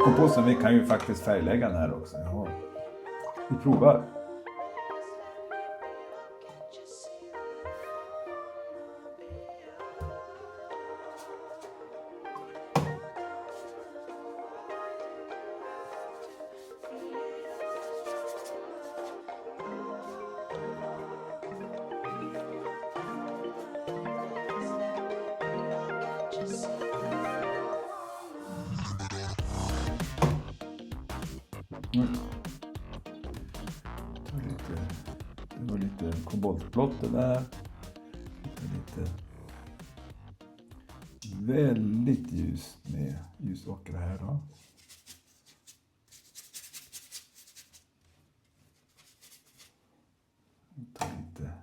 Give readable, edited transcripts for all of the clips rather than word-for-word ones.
komposten, vi kan ju faktiskt färglägga den här också. Ja. Vi provar. Det var lite koboltblått det där. Lite väldigt ljust med ljusocker här då. Lite.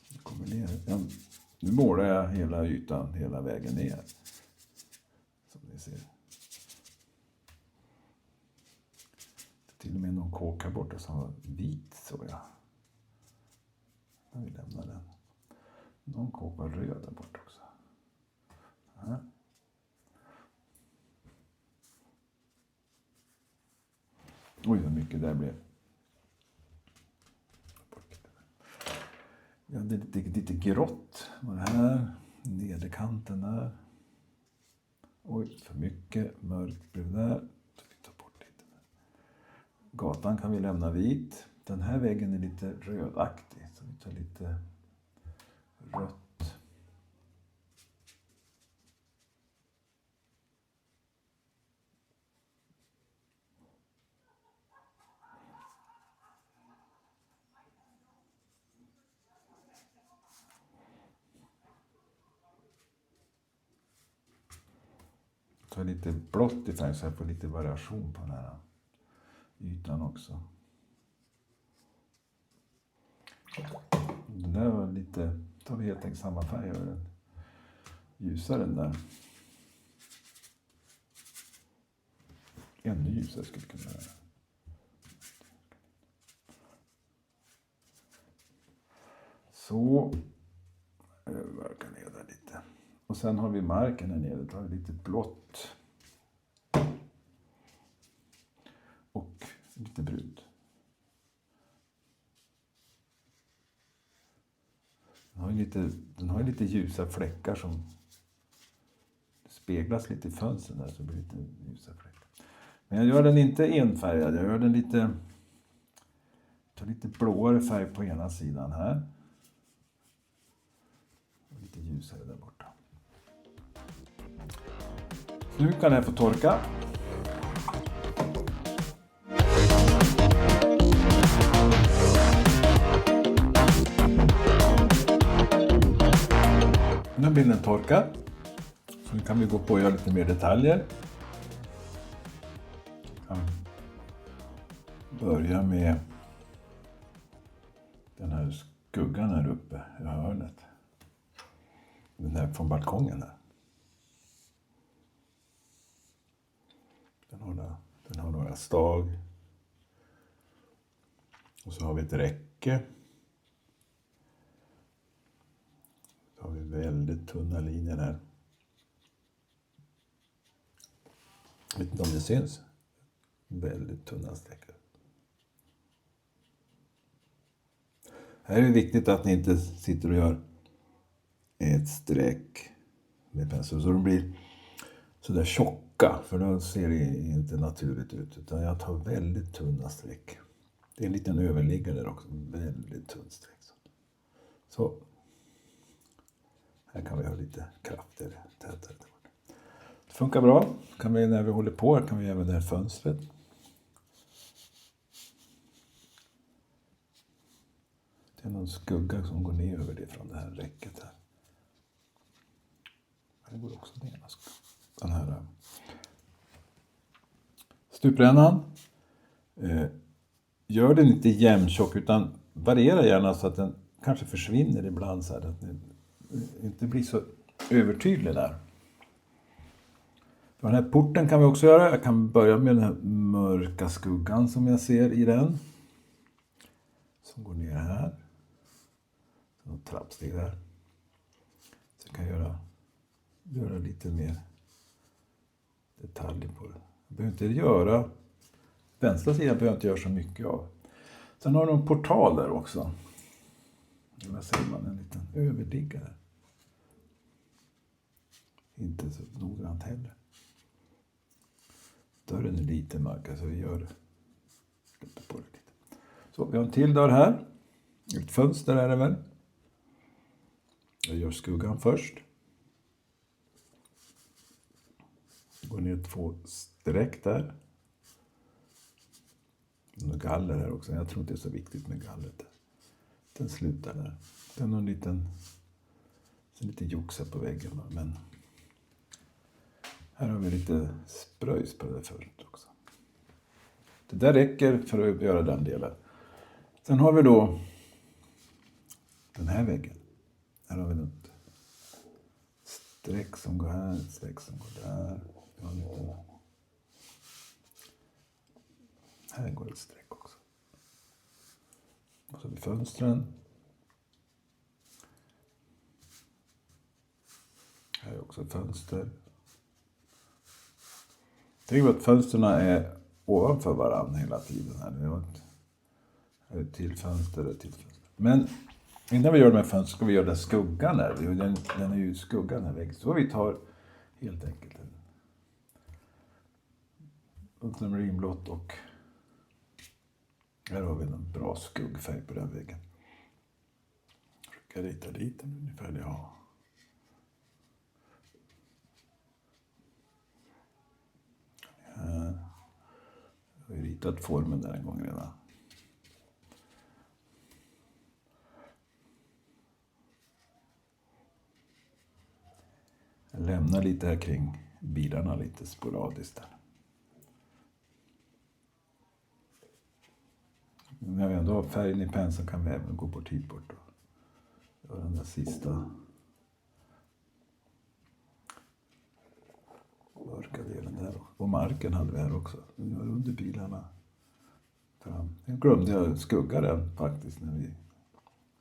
Det kommer ner. Nu målar jag hela ytan hela vägen ner. Som ni ser. Till och med någon kåk här borta som var vit, så jag. Vi lämnar den. Någon kåk var röd där borta också. Här. Oj, vad mycket där blev. Ja, det är lite grått. Var det här. Nederkanten där. Oj, för mycket. Mörkt blev det där. Gatan kan vi lämna vit. Den här väggen är lite rödaktig. Så vi tar lite rött. Ta lite blått i färg så jag får lite variation på den här ytan också. Den där var lite, tar vi helt enkelt samma färg och den ljusare den där. Ännu ljusare skulle kunna vara. Så öververkar ner där lite. Och sen har vi marken här nere, då har vi lite blått. Och lite brunt. Den har lite ljusa fläckar som speglas lite i fönstren där, så det blir lite ljusa fläckar. Men jag gör den inte enfärgad, jag gör den tar lite blåare färg på ena sidan här. Och lite ljusare där borta. Så nu kan den här få torka. Nu har bilden torkat. Så nu kan vi gå på och göra lite mer detaljer. Jag kan börja med den här skuggan här uppe i hörnet. Den här från balkongen där. Den har några stag. Och så har vi ett räcke. Så har vi väldigt tunna linjer här. Jag vet inte om det syns. Väldigt tunna streck. Här är det viktigt att ni inte sitter och gör ett streck med pensel. Så de blir så där tjocka. För då ser det inte naturligt ut. Utan jag tar väldigt tunna streck. Det är en liten överliggare där också. Väldigt tunt streck. Så. Här kan vi ha lite kraftigare, tätare. Det funkar bra. Kan vi, när vi håller på här kan vi även det här fönstret. Det är någon skugga som går ner över det från det här räcket här. Det går också ner. Den här stuprännan. Gör den inte jämntjock utan variera gärna så att den kanske försvinner ibland så här. Att den inte blir så övertydlig där. Den här porten kan vi också göra. Jag kan börja med den här mörka skuggan som jag ser i den. Som går ner här. Så trappsteg där. Så jag kan göra lite mer detaljer på det. Jag behöver inte göra, vänstra sidan behöver jag inte göra så mycket av. Sen har de en portal där också. Där ser man en liten överliggare. Inte så noggrant heller. Dörren är lite mörk så vi gör lite på det lite. Så vi har en till dörr här. Ett fönster är det väl. Jag gör skuggan först. Går ner 2 streck där. Och galler här också. Jag tror inte det är så viktigt med gallret. Den slutar där. Den har en lite joxa på väggen. Men här har vi lite spröjs på det där fönstret också. Det där räcker för att göra den delen. Sen har vi då den här väggen. Här har vi något streck som går här, ett streck som går där. Här går ett streck också. Och så har vi fönstren. Här är också ett fönster. Tänk att fönstren är ovanför varandra hela tiden. Här är ett till fönster, ett till fönster. Men innan vi gör de här fönstren ska vi göra den skuggan där. Den är ju skuggan här väggen. Så vi tar helt enkelt en ultramarinblått och här har vi en bra skuggfärg på den väggen. Jag ritar dit den ungefär. Ja. Här har vi ritat formen där en gång redan. Jag lämnar lite här kring bilarna lite sporadiskt där. När vi ändå har färgen i penseln kan vi även gå bort hit bort och göra den där sista mörka delen där. Och marken hade vi här också. Nu var under bilarna fram. Jag glömde jag skugga den faktiskt när vi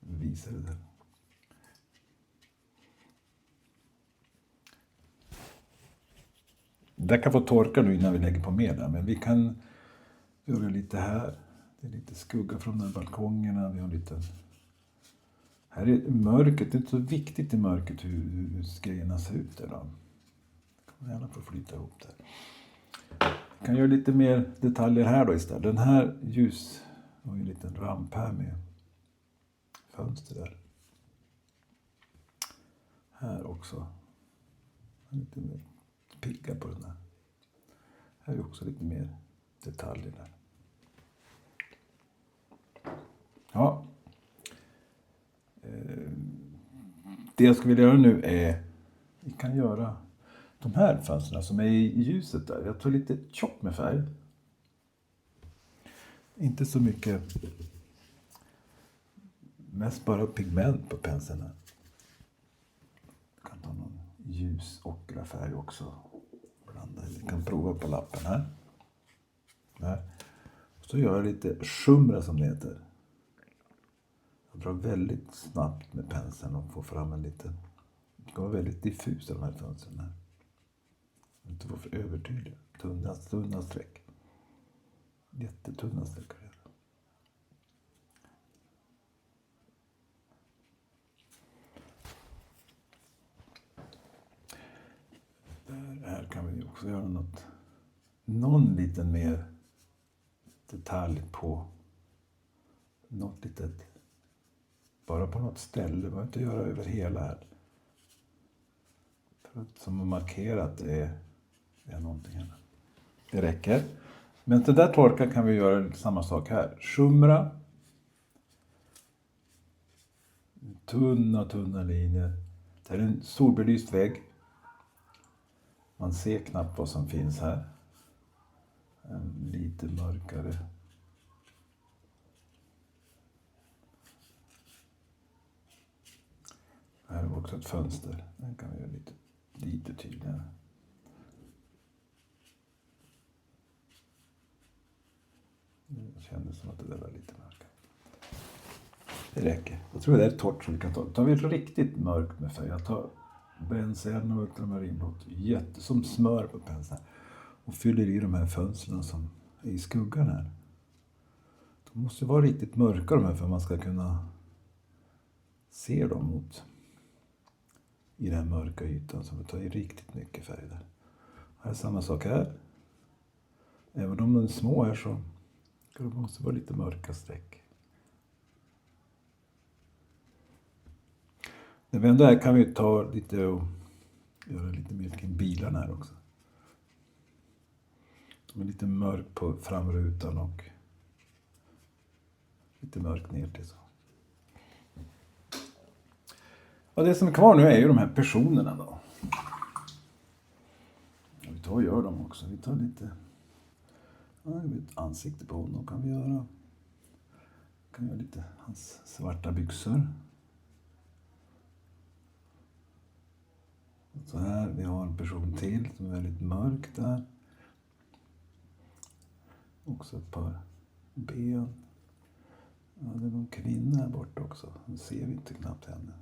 visade det. Det kan få torka nu innan vi lägger på mer där. Men vi kan göra lite här. Det är lite skugga från de här balkongerna. Vi har lite... Här är mörkret. Det är inte så viktigt i mörkret hur grejerna ser ut där då. Kan man gärna få flyta ihop där. Jag kan göra lite mer detaljer här då istället. Den här ljus har ju en liten ramp här med fönster där. Här också. Lite mer picka på den här. Här är också lite mer detaljer där. Ja. Det jag ska vilja göra nu är vi kan göra de här fönsterna som är i ljuset där. Jag tar lite tjockt med färg. Inte så mycket. Mest bara pigment på penseln här. Jag kan ta någon ljus ockrafärg också. Blanda. Vi kan prova på lappen här. Där. Så gör jag lite skimra som det heter. Jag drar väldigt snabbt med penseln och får fram en liten... Det ska vara väldigt diffus de här fönstren här. Inte få för övertydliga. Tunna streck. Jättetunna streck. Här kan vi också göra någon liten mer detalj på något litet, bara på något ställe. Man behöver inte göra över hela här. För att som att markera att det är någonting här. Det räcker. Men det där torkar kan vi göra samma sak här. Skimra. Tunna linjer. Det är en solbelyst vägg. Man ser knappt vad som finns här. En lite mörkare. Här är också ett fönster. Den kan vi göra lite tydligare. Det kändes som att det där var lite mörkare. Det räcker. Jag tror det är torrt som vi kan ta. Tar vi riktigt mörkt med färg. Jag tar bensen och ultramarinblått. Som smör på penseln. och fyller i de här fönstren som är i skuggan här. De måste vara riktigt mörka de här för att man ska kunna se dem mot i den här mörka ytan som tar i riktigt mycket färg där. Här är samma sak här. Även om de är små här så måste det vara lite mörka streck. När vi ändå är kan vi ta lite och göra lite mer kring bilarna här också. De är lite mörk på framrutan och lite mörk ner till så. Och det som är kvar nu är ju de här personerna då. Vi tar och gör dem också. Vi tar lite ett ansikte på honom kan vi göra. Kan göra lite hans svarta byxor. Så här, vi har en person till som är väldigt mörk där. Också ett par ben. Ja, det är någon kvinna här borta också. Nu ser vi inte knappt henne.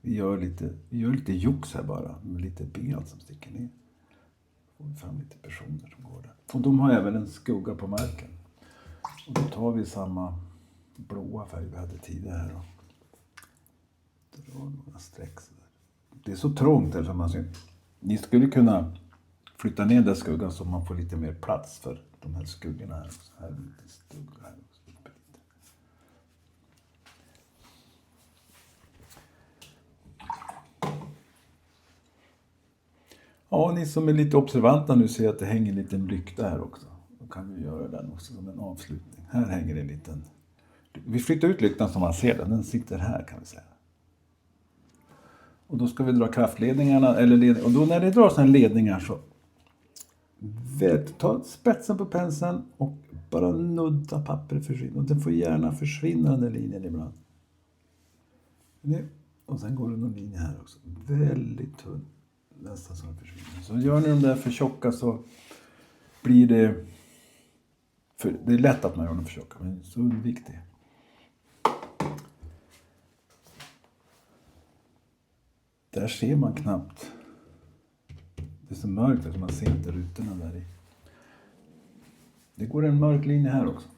Vi gör lite jox här bara. Med lite ben som sticker ner. Får vi fram lite personer som går där. Och de har även en skugga på marken. Och då tar vi samma blåa färg vi hade tidigare här. Det var några streck så där. Det är så trångt här som man ser. Ni skulle kunna flytta ner den skuggan så man får lite mer plats för de här skuggorna här. Så här är lite stugga här också. Ja, ni som är lite observanta nu ser att det hänger en liten lykta här också. Då kan vi göra den också som en avslutning. Här hänger en liten... Vi flyttar ut lyktan som man ser den. Den sitter här kan vi säga. Och då ska vi dra kraftledningarna. Och då när det drar sådana ledningar så... Ta spetsen på penseln och bara nudda pappret försvinner. Och den får gärna försvinna den där linjen ibland. Och sen går det någon linje här också. Väldigt tunn. Nästan så den försvinner. Så gör ni de där för tjocka så blir det... det är lätt att man gör dem för tjocka, men så undvik det. Där ser man knappt. Det är så mörkt att man ser inte rutorna där i. Det går en mörk linje här också.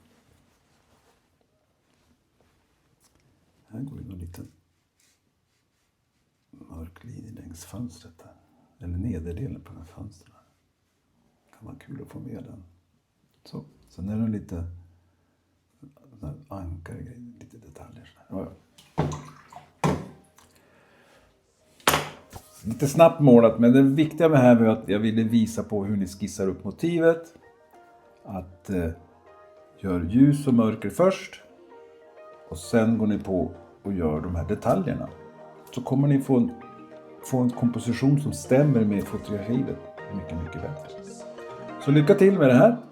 Här går det en liten mörk linje längs fönstret där. Eller nederdelen på den här fönstren. Det kan vara kul att få med den. Så. Sen är det lite ankare grejer, lite detaljer. Ja. Lite snabbt målat, men det viktiga med det här var att jag ville visa på hur ni skissar upp motivet. Att gör ljus och mörker först. Och sen går ni på och gör de här detaljerna. Så kommer ni få en komposition som stämmer med fotografiet mycket, mycket bättre. Så lycka till med det här.